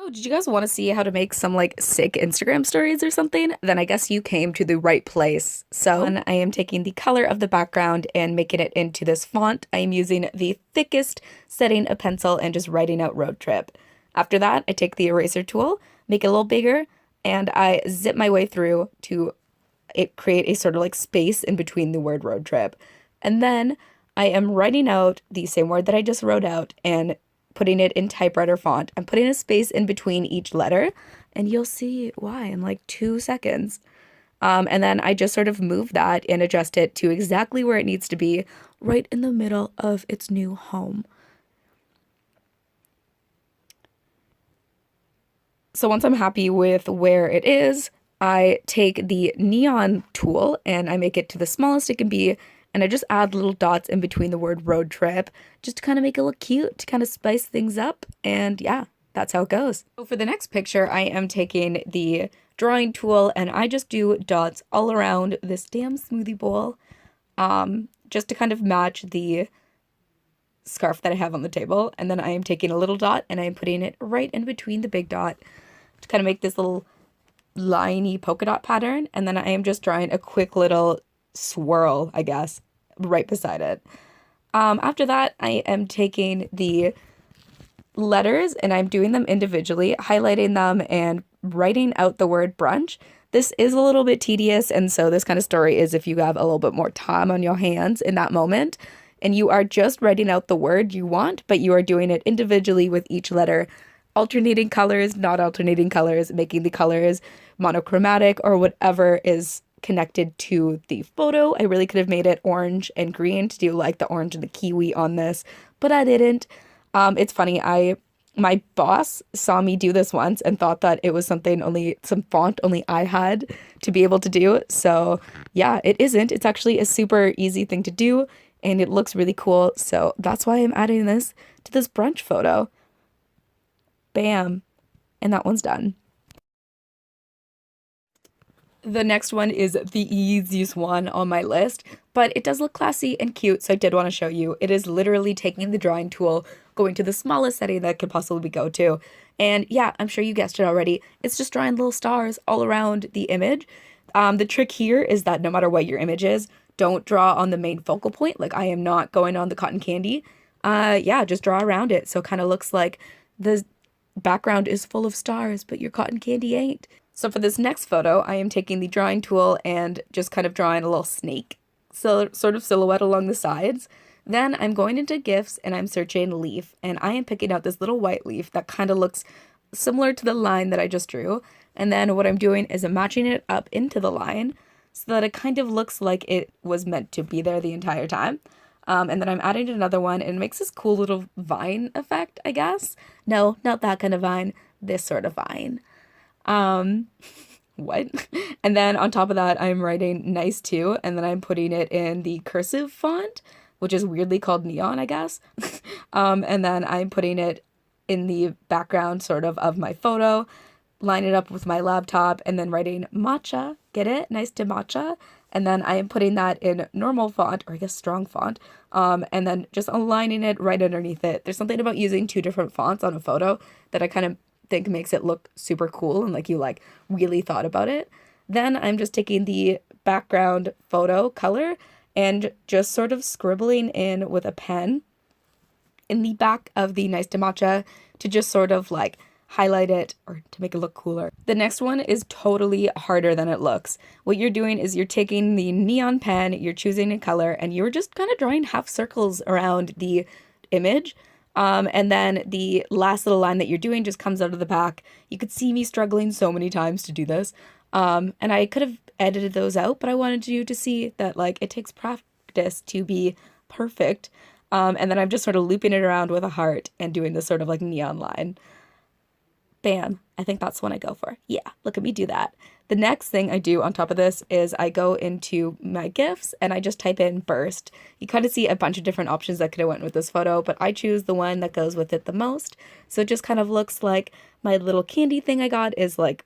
Oh, did you guys want to see how to make some like sick Instagram stories or something? Then I guess you came to the right place. So I am taking the color of the background and making it into this font. I am using the thickest setting of pencil and just writing out road trip. After that, I take the eraser tool, make it a little bigger, and I zip my way through to create a sort of like space in between the word road trip. And then I am writing out the same word that I just wrote out and putting it in typewriter font. I'm putting a space in between each letter, and you'll see why in like 2 seconds. And then I just sort of move that and adjust it to exactly where it needs to be, right in the middle of its new home. So once I'm happy with where it is, I take the neon tool and I make it to the smallest it can be, and I just add little dots in between the word road trip just to kind of make it look cute, to kind of spice things up, and yeah, that's how it goes. So for the next picture, I am taking the drawing tool and I just do dots all around this damn smoothie bowl, just to kind of match the scarf that I have on the table, and then I am taking a little dot and I am putting it right in between the big dot to kind of make this little liney polka dot pattern, and then I am just drawing a quick little swirl, I guess, right beside it. After that, I am taking the letters and I'm doing them individually, highlighting them and writing out the word brunch. This is a little bit tedious, and so this kind of story is if you have a little bit more time on your hands in that moment and you are just writing out the word you want, but you are doing it individually with each letter, alternating colors, not alternating colors, making the colors monochromatic or whatever is connected to the photo. I really could have made it orange and green to do like the orange and the kiwi on this, but I didn't. It's funny, my boss saw me do this once and thought that it was some font only I had to be able to do. So yeah, it isn't. It's actually a super easy thing to do and it looks really cool. So that's why I'm adding this to this brunch photo. Bam. And that one's done. The next one is the easiest one on my list, but it does look classy and cute, so I did want to show you. It is literally taking the drawing tool, going to the smallest setting that could possibly go to, and yeah, I'm sure you guessed it already. It's just drawing little stars all around the image. The trick here is that no matter what your image is, don't draw on the main focal point. Like I am not going on the cotton candy. Yeah, just draw around it, so it kind of looks like the background is full of stars, but your cotton candy ain't. So for this next photo, I am taking the drawing tool and just kind of drawing a little snake, so sort of silhouette along the sides. Then I'm going into GIFs and I'm searching leaf, and I am picking out this little white leaf that kind of looks similar to the line that I just drew. And then what I'm doing is I'm matching it up into the line so that it kind of looks like it was meant to be there the entire time. And then I'm adding another one and it makes this cool little vine effect, I guess. No, not that kind of vine, this sort of vine. What? And then on top of that, I'm writing nice too, and then I'm putting it in the cursive font, which is weirdly called neon, I guess. And then I'm putting it in the background sort of my photo, line it up with my laptop, and then writing matcha, get it? Nice to matcha. And then I am putting that in normal font, or I guess strong font, and then just aligning it right underneath it. There's something about using two different fonts on a photo that I kind of think makes it look super cool and like you like really thought about it. Then I'm just taking the background photo color and just sort of scribbling in with a pen in the back of the Nice to Matcha to just sort of like highlight it or to make it look cooler. The next one is totally harder than it looks. What you're doing is you're taking the neon pen, you're choosing a color, and you're just kind of drawing half circles around the image. And then the last little line that you're doing just comes out of the back. You could see me struggling so many times to do this. And I could have edited those out, but I wanted you to see that like it takes practice to be perfect. And then I'm just sort of looping it around with a heart and doing this sort of like neon line. Bam. I think that's what I go for. Yeah, look at me do that. The next thing I do on top of this is I go into my GIFs and I just type in burst. You kind of see a bunch of different options that could have went with this photo, but I choose the one that goes with it the most. So it just kind of looks like my little candy thing I got is like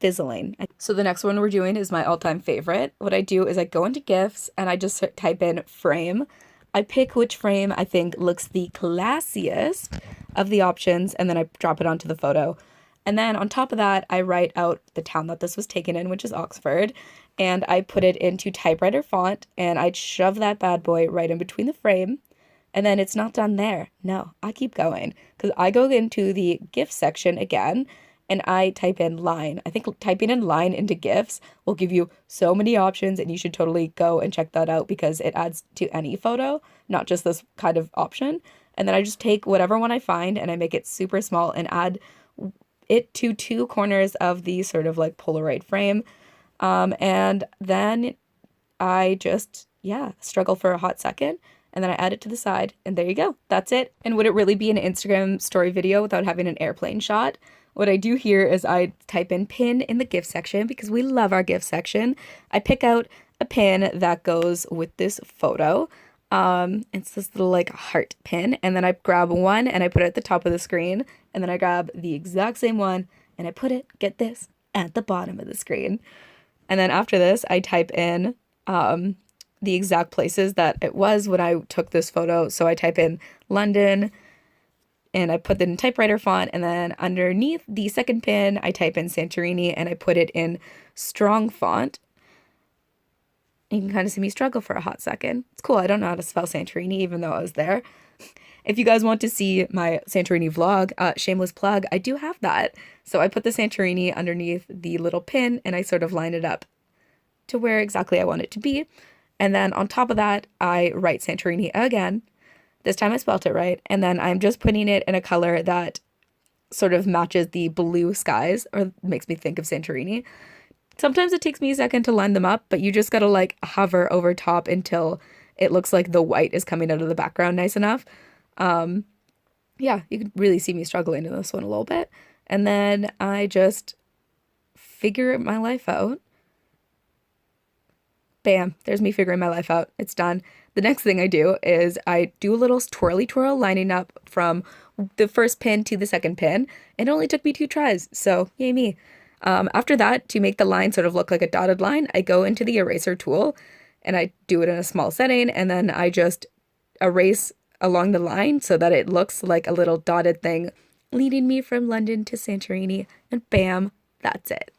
fizzling. So the next one we're doing is my all-time favorite. What I do is I go into GIFs and I just type in frame. I pick which frame I think looks the classiest of the options and then I drop it onto the photo. And then on top of that, I write out the town that this was taken in, which is Oxford, and I put it into typewriter font, and I'd shove that bad boy right in between the frame. And then it's not done there. No, I keep going because I go into the GIF section again and I type in line. I think typing in line into GIFs will give you so many options, and you should totally go and check that out because it adds to any photo, not just this kind of option. And then I just take whatever one I find and I make it super small and add it to two corners of the sort of like Polaroid frame. And then I just, yeah, struggle for a hot second. And then I add it to the side, and there you go. That's it. And would it really be an Instagram story video without having an airplane shot? What I do here is I type in pin in the GIF section because we love our GIF section. I pick out a pin that goes with this photo. It's this little like heart pin, and then I grab one and I put it at the top of the screen, and then I grab the exact same one and I put it, get this, at the bottom of the screen. And then after this, I type in the exact places that it was when I took this photo. So I type in London and I put it in typewriter font, and then underneath the second pin, I type in Santorini and I put it in strong font. You can kind of see me struggle for a hot second. It's cool. I don't know how to spell Santorini, even though I was there. If you guys want to see my Santorini vlog, shameless plug, I do have that. So I put the Santorini underneath the little pin and I sort of line it up to where exactly I want it to be. And then on top of that, I write Santorini again. This time I spelt it right. And then I'm just putting it in a color that sort of matches the blue skies, or makes me think of Santorini. Sometimes it takes me a second to line them up, but you just gotta like hover over top until it looks like the white is coming out of the background nice enough. Yeah, you can really see me struggling in this one a little bit. And then I just figure my life out. Bam, there's me figuring my life out. It's done. The next thing I do is I do a little twirly twirl lining up from the first pin to the second pin. It only took me 2 tries, so yay me. After that, to make the line sort of look like a dotted line, I go into the eraser tool and I do it in a small setting, and then I just erase along the line so that it looks like a little dotted thing leading me from London to Santorini, and bam, that's it.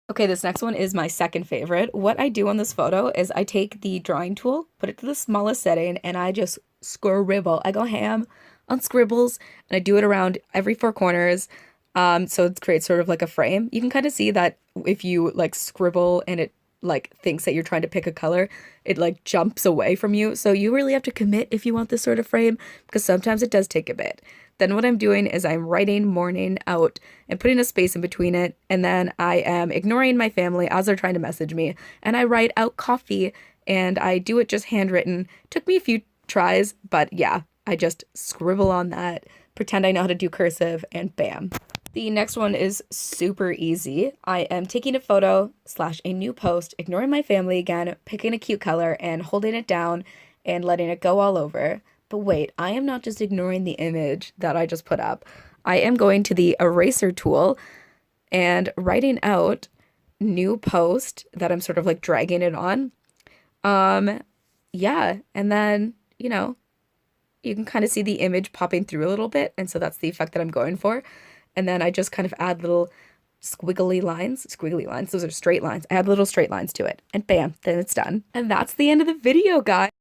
Okay, this next one is my second favorite. What I do on this photo is I take the drawing tool, put it to the smallest setting, and I just scribble. I go ham on scribbles, and I do it around every 4 corners. So it creates sort of like a frame. You can kind of see that if you like scribble and it like thinks that you're trying to pick a color, it like jumps away from you. So you really have to commit if you want this sort of frame, because sometimes it does take a bit. Then what I'm doing is I'm writing morning out and putting a space in between it, and then I am ignoring my family as they're trying to message me, and I write out coffee, and I do it just handwritten. Took me a few tries, but yeah, I just scribble on that, pretend I know how to do cursive, and bam. The next one is super easy. I am taking a photo / a new post, ignoring my family again, picking a cute color and holding it down and letting it go all over. But wait, I am not just ignoring the image that I just put up. I am going to the eraser tool and writing out new post that I'm sort of like dragging it on. Yeah, and then, you know, you can kind of see the image popping through a little bit, and so that's the effect that I'm going for. And then I just kind of add little squiggly lines, those are straight lines. I add little straight lines to it, and bam, then it's done. And that's the end of the video, guys.